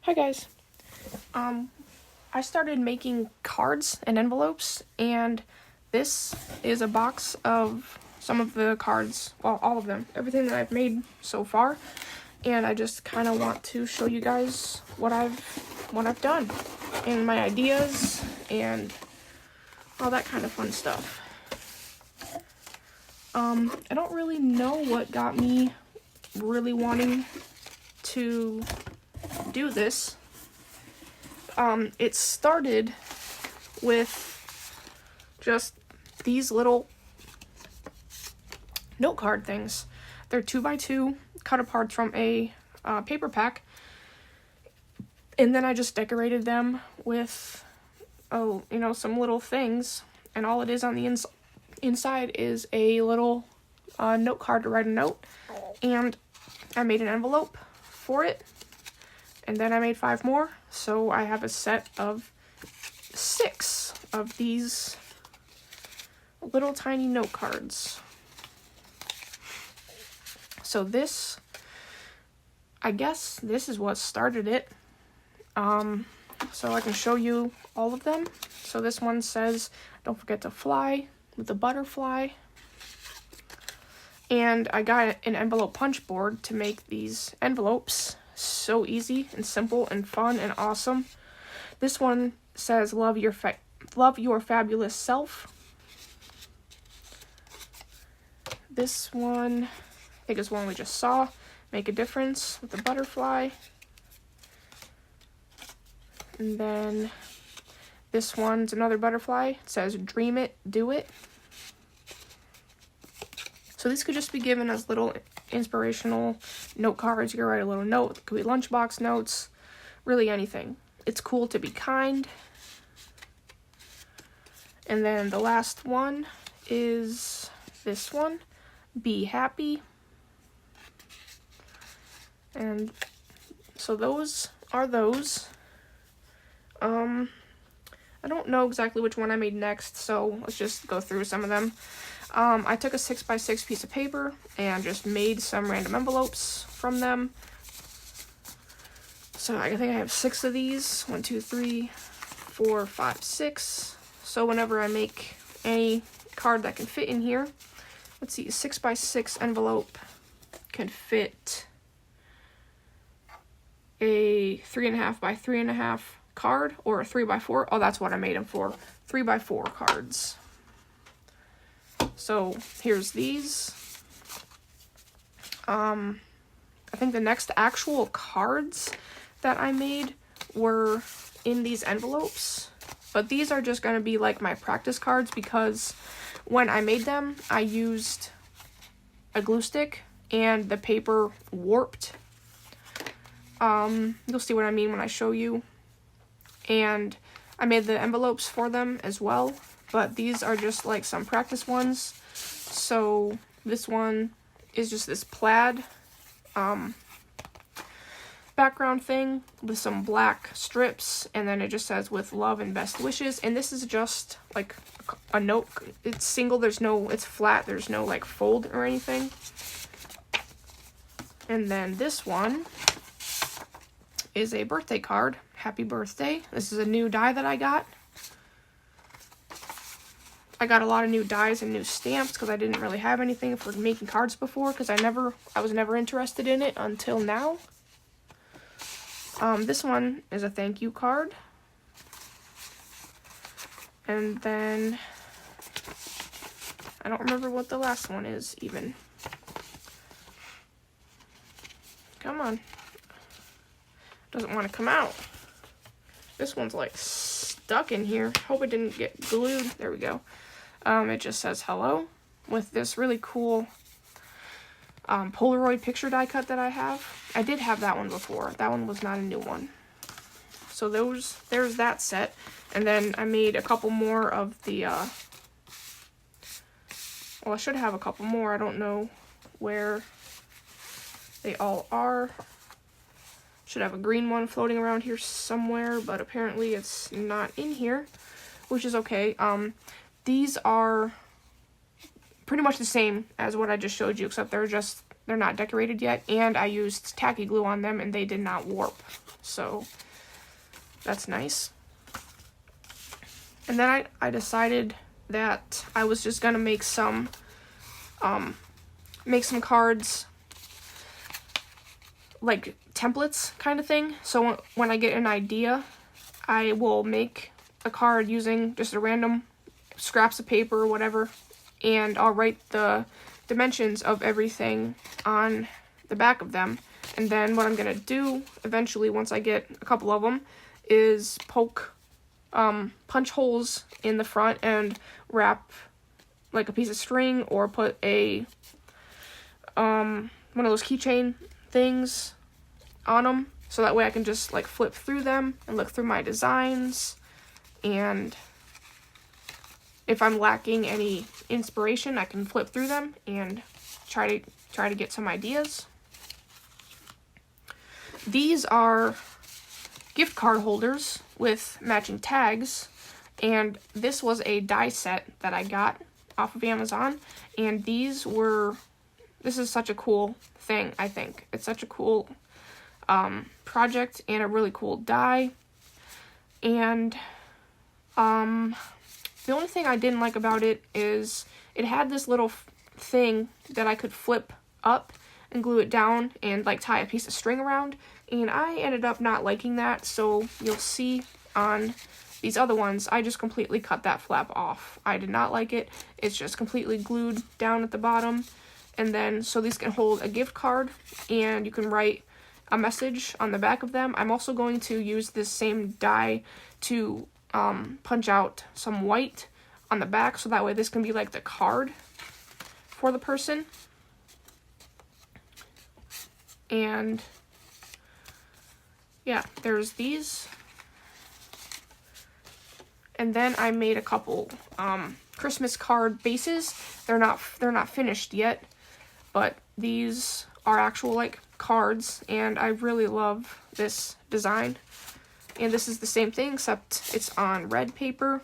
Hi guys. I started making cards and envelopes, and this is a box of some of the cards, well, all of them, everything that I've made so far, and I just kind of want to show you guys what I've done, and my ideas, and all that kind of fun stuff. I don't really know what got me really wanting to do this. It started with just these little note card things. They're 2x2 cut apart from a paper pack, and then I just decorated them with some little things, and all it is on the inside is a little note card to write a note, and I made an envelope for it, and then I made 5 more, so I have a set of 6 of these little tiny note cards. So this, I guess this is what started it. So I can show you all of them. So this one says, "Don't forget to fly," with a butterfly. And I got an envelope punch board to make these envelopes. So easy and simple and fun and awesome. This one says, love your fabulous self. This one, I think is one we just saw, make a difference, with a butterfly. And then this one's another butterfly. It says, dream it, do it. So these could just be given as little inspirational note cards. You can write a little note. It could be lunchbox notes, really anything. It's cool to be kind. And then the last one is this one, be happy. And so those are those. I don't know exactly which one I made next, so let's just go through some of them. I took a 6x6 piece of paper and just made some random envelopes from them. So I think I have 6 of these. 1, 2, 3, 4, 5, 6. So whenever I make any card that can fit in here, let's see, a 6x6 envelope can fit a 3.5 by 3.5 card, or a 3x4. Oh, that's what I made them for. 3x4 cards. So here's these. I think the next actual cards that I made were in these envelopes, but these are just going to be like my practice cards, because when I made them, I used a glue stick and the paper warped. You'll see what I mean when I show you. And I made the envelopes for them as well, but these are just like some practice ones. So this one is just this plaid background thing with some black strips, and then it just says with love and best wishes. And this is just like a note. It's single, it's flat, there's no like fold or anything. And then this one is a birthday card. Happy birthday. This is a new die that I got. I got a lot of new dies and new stamps because I didn't really have anything for making cards before, because I was never interested in it until now. This one is a thank you card. And then I don't remember what the last one is even. Come on. Doesn't want to come out. This one's like stuck in here. Hope it didn't get glued. There we go. It just says hello with this really cool Polaroid picture die cut that I have. I did have that one before. That one was not a new one. So there's that set. And then I made a couple more of the, well, I should have a couple more. I don't know where they all are. Should have a green one floating around here somewhere, but apparently it's not in here, which is okay. These are pretty much the same as what I just showed you, except they're just they're not decorated yet, and I used tacky glue on them and they did not warp. So that's nice. And then I decided that I was just gonna make some cards, like templates kind of thing. So when I get an idea, I will make a card using just a random scraps of paper or whatever, and I'll write the dimensions of everything on the back of them. And then what I'm gonna do eventually, once I get a couple of them, is punch holes in the front and wrap like a piece of string, or put a one of those keychain things on them, so that way I can just like flip through them and look through my designs. And if I'm lacking any inspiration, I can flip through them and try to get some ideas. These are gift card holders with matching tags, and this was a die set that I got off of Amazon, and this is such a cool thing. I think it's such a cool project and a really cool die. And the only thing I didn't like about it is it had this little thing that I could flip up and glue it down and like tie a piece of string around, and I ended up not liking that. So you'll see on these other ones, I just completely cut that flap off. I did not like it. It's just completely glued down at the bottom. And then, so these can hold a gift card, and you can write a message on the back of them. I'm also going to use this same die to punch out some white on the back, so that way this can be like the card for the person. And yeah, there's these. And then I made a couple Christmas card bases. They're not finished yet, but these are actual like cards, and I really love this design. And this is the same thing, except it's on red paper.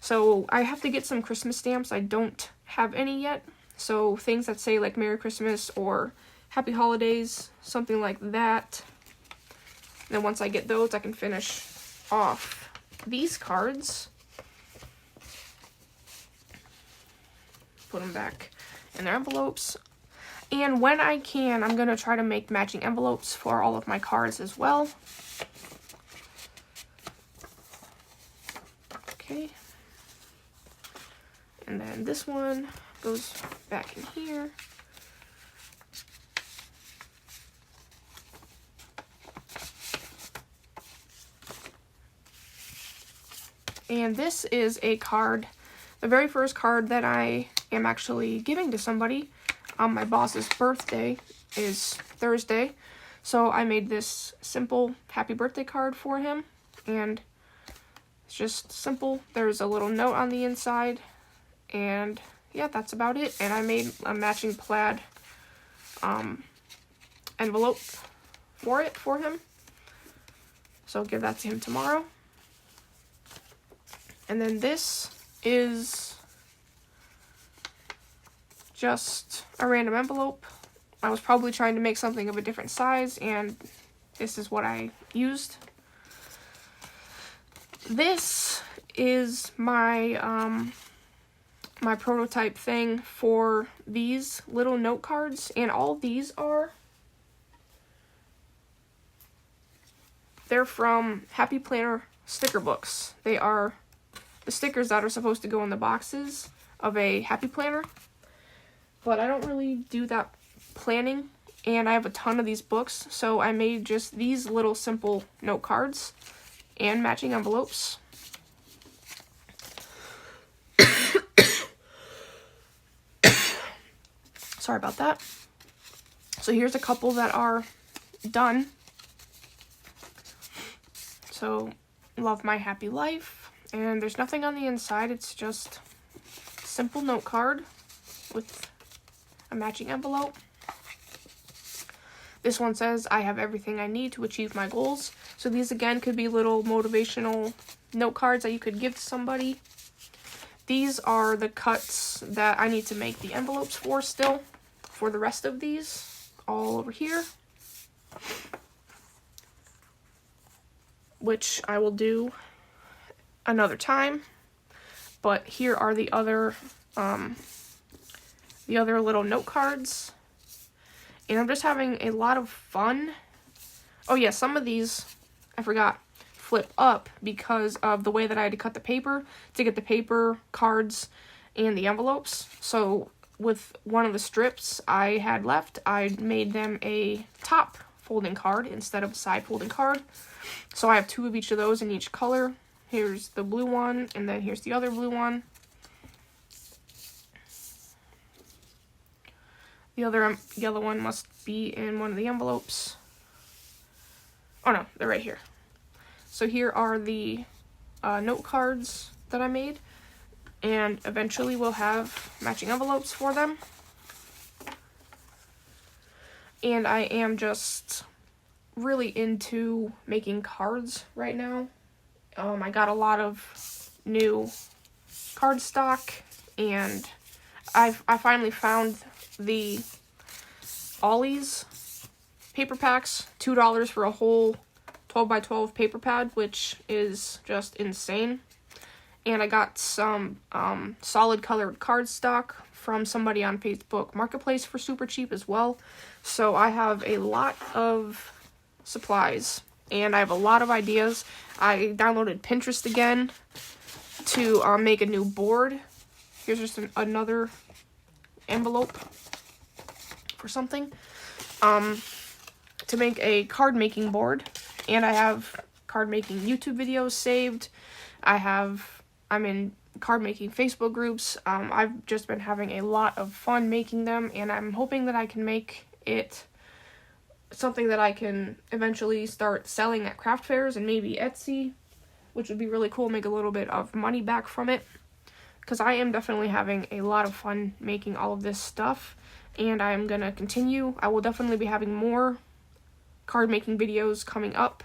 So I have to get some Christmas stamps. I don't have any yet. So things that say like Merry Christmas or Happy Holidays, something like that. And then once I get those, I can finish off these cards. Put them back in their envelopes. And when I can, I'm going to try to make matching envelopes for all of my cards as well. Okay. And then this one goes back in here. And this is a card, the very first card that I am actually giving to somebody. My boss's birthday is Thursday, so I made this simple happy birthday card for him, and it's just simple. There's a little note on the inside, and yeah, that's about it. And I made a matching plaid envelope for him, so I'll give that to him tomorrow. And then this is just a random envelope. I was probably trying to make something of a different size, and this is what I used. This is my my prototype thing for these little note cards, and all of these they're from Happy Planner sticker books. They are the stickers that are supposed to go in the boxes of a Happy Planner. But I don't really do that planning, and I have a ton of these books, so I made just these little simple note cards and matching envelopes. Sorry about that. So here's a couple that are done. So, love my happy life, and there's nothing on the inside. It's just a simple note card with a matching envelope. This one says, I have everything I need to achieve my goals. So these again could be little motivational note cards that you could give to somebody. These are the cuts that I need to make the envelopes for still. for the rest of these all over here, which I will do another time. But here are the other little note cards, and I'm just having a lot of fun. Oh yeah, some of these, I forgot, flip up because of the way that I had to cut the paper to get the paper, cards, and the envelopes. So with one of the strips I had left, I made them a top folding card instead of a side folding card. So I have 2 of each of those in each color. Here's the blue one, and then here's the other blue one. The other yellow one must be in one of the envelopes. Oh no, they're right here. So here are the note cards that I made, and eventually we'll have matching envelopes for them. And I am just really into making cards right now. I got a lot of new cardstock, and I finally found the Ollie's paper packs, $2 for a whole 12x12 paper pad, which is just insane. And I got some solid colored cardstock from somebody on Facebook Marketplace for super cheap as well. So I have a lot of supplies, and I have a lot of ideas. I downloaded Pinterest again to make a new board. Here's just another envelope for something. To make a card making board, and I have card making YouTube videos saved. I'm in card making Facebook groups. I've just been having a lot of fun making them, and I'm hoping that I can make it something that I can eventually start selling at craft fairs and maybe Etsy, which would be really cool, make a little bit of money back from it, because I am definitely having a lot of fun making all of this stuff, and I am going to continue. I will definitely be having more card making videos coming up.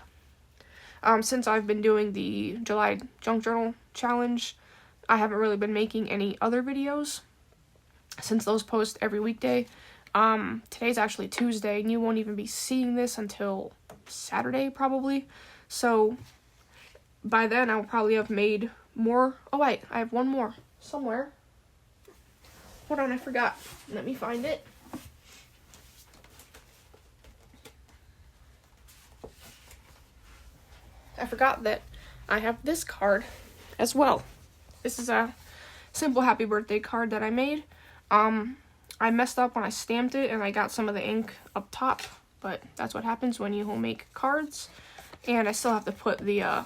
Since I've been doing the July Junk Journal Challenge, I haven't really been making any other videos since those post every weekday. Today's actually Tuesday, and you won't even be seeing this until Saturday, probably. So by then, I'll probably have made more. Oh, wait, I have one more somewhere. Hold on, I forgot. Let me find it. I forgot that I have this card as well. This is a simple happy birthday card that I made. I messed up when I stamped it, and I got some of the ink up top, but that's what happens when you make cards. And I still have to put the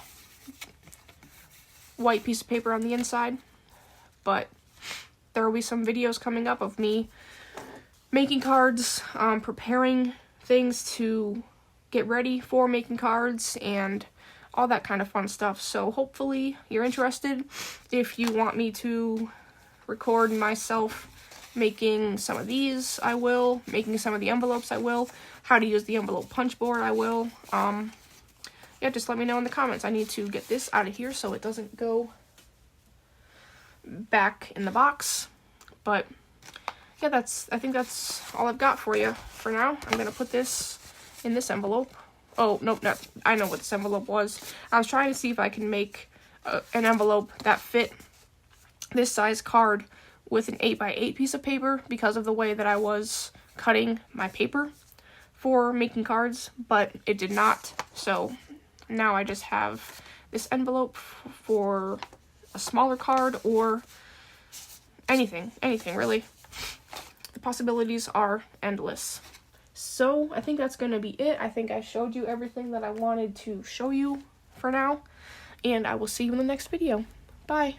white piece of paper on the inside, but there will be some videos coming up of me making cards, preparing things to get ready for making cards, and all that kind of fun stuff. So hopefully you're interested. If you want me to record myself making some of these, I will. Making some of the envelopes, I will. How to use the envelope punch board, I will. Yeah, just let me know in the comments. I need to get this out of here so it doesn't go back in the box. But yeah, I think that's all I've got for you for now. I'm gonna put this in this envelope. Oh, nope, no, I know what this envelope was. I was trying to see if I can make an envelope that fit this size card with an 8x8 piece of paper because of the way that I was cutting my paper for making cards, but it did not. So now I just have this envelope for a smaller card or anything really. The possibilities are endless. So I think that's going to be it. I think I showed you everything that I wanted to show you for now, and I will see you in the next video. Bye.